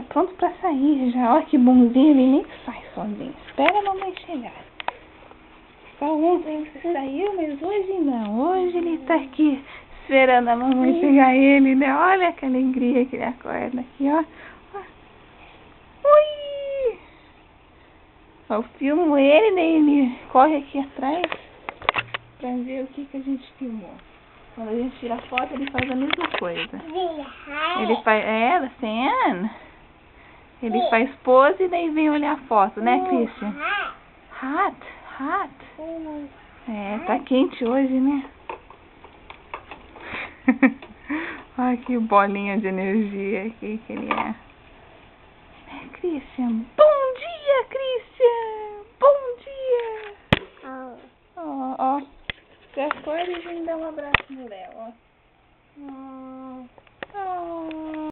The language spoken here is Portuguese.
tá pronto pra sair já. Olha que bonzinho, ele nem sai sozinho. Espera a mamãe chegar. Só ontem você saiu, mas hoje não. Hoje ele tá aqui esperando a mamãe pegar ele, né? Olha que alegria que ele acorda aqui, ó. Ui! Eu filmo ele, daí ele corre aqui atrás pra ver o que a gente filmou. Quando a gente tira foto, ele faz a mesma coisa. Ele faz, ele faz pose e daí vem olhar a foto, né, Christian? Hot. É, tá quente hoje, né? Olha que bolinha de energia aqui que ele é. Christian, bom dia, Christian! Bom dia! Ó. Você acorda e vem dar um abraço no Léo, ó.